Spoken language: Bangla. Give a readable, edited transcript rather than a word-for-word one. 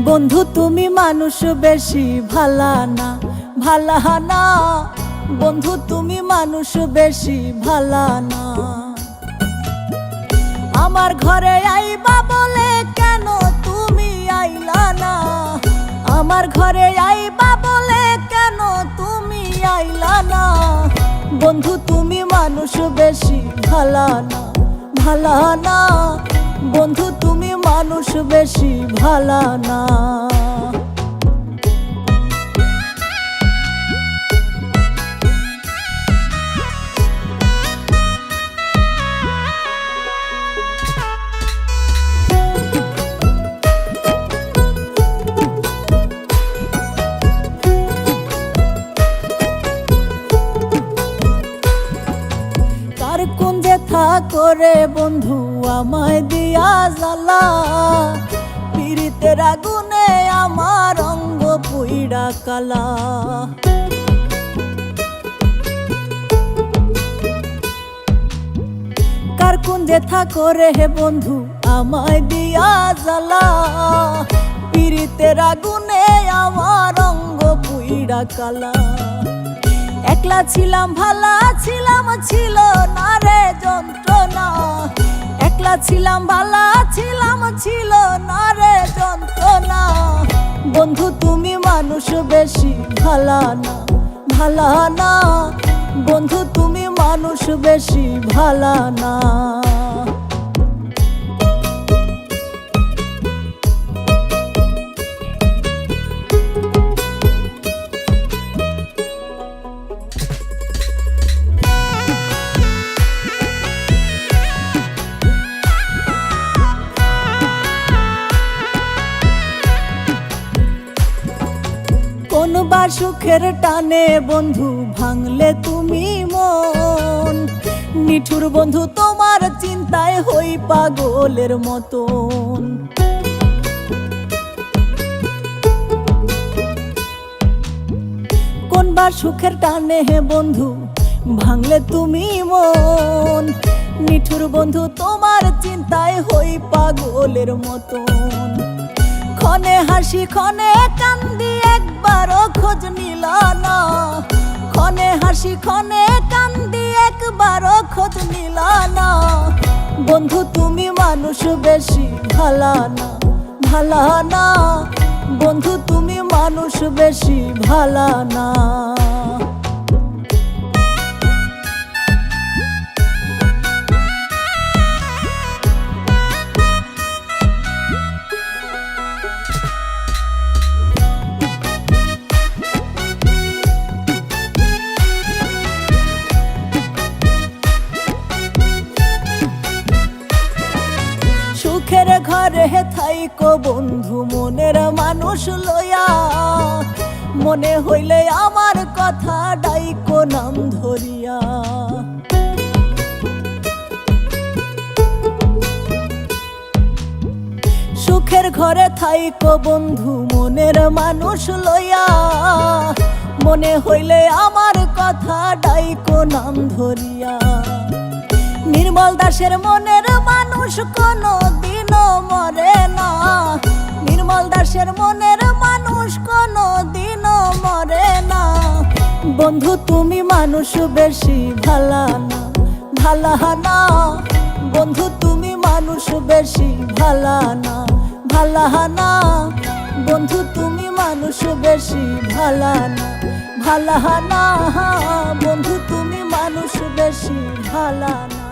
বন্ধু তুমি মানুষ বেশি ভালা না, ভালা না। বন্ধু তুমি মানুষ বেশি ভালা না। আমার ঘরে আইবা বলে কেন তুমি আইলা না? আমার ঘরে আইবা বলে কেন তুমি আইলা না? বন্ধু তুমি মানুষ বেশি ভালা না, ভালা না। বন্ধু তুমি মানুষ বেশি ভালা না। কার কোন যেথা করে বন্ধু আমায় দিয়া জ্বালা, পীড়িতের আগুনে আমার অঙ্গ পুইড়া কালা। কার কোন যেথা করে হে বন্ধু আমায় দিয়া জ্বালা, পীড়িতের আগুনে আমার অঙ্গ পুইড়া কালা। একলা ছিলাম ভালা ছিলাম, ছিল না রে যন্ত্রণা। একলা ছিলাম ভালা ছিলাম, ছিল না রে যন্ত্রণা। বন্ধু তুমি মানুষ বেশি ভালা না, ভালা না। বন্ধু তুমি মানুষ বেশি ভালা না। কোনবা সুখের টানে বন্ধু ভাঙলে তুমি মন, নিঠুর বন্ধু তোমার চিন্তায় হই পাগলের মতন। কোনবা সুখের টানে হে বন্ধু ভাঙলে তুমি মন, নিঠুর বন্ধু তোমার চিন্তায় হই পাগলের মতন। ক্ষণে হাসি ক্ষণে কান্দি একবারও খোঁজ নিলা না। ক্ষণে হাসি ক্ষণে কান্দি একবারও খোঁজ নিলা না। বন্ধু তুমি মানুষ বেশি ভালা না, ভালা না। বন্ধু তুমি মানুষ বেশি ভালা না। সুখের ঘরে থাইকো বন্ধু মনের মানুষ লইয়া, মনে হইলে আমার কথা ডাইকো নাম ধরিয়া। সুখের ঘরে থাইকো বন্ধু মনের মানুষ লইয়া, মনে হইলে আমার কথা ডাইকো নাম ধরিয়া। নির্মল দাসের মনের মানুষ কোনো দিনও মরে না। নির্মল দাসের মনের মানুষ কোনো দিনও মরে না। বন্ধু তুমি মানুষ বেশি ভালা না, ভালা না। বন্ধু তুমি মানুষ বেশি ভালা না, ভালা না। বন্ধু তুমি মানুষ বেশি ভালা না, ভালা না। বন্ধু তুমি মানুষ বেশি ভালা না।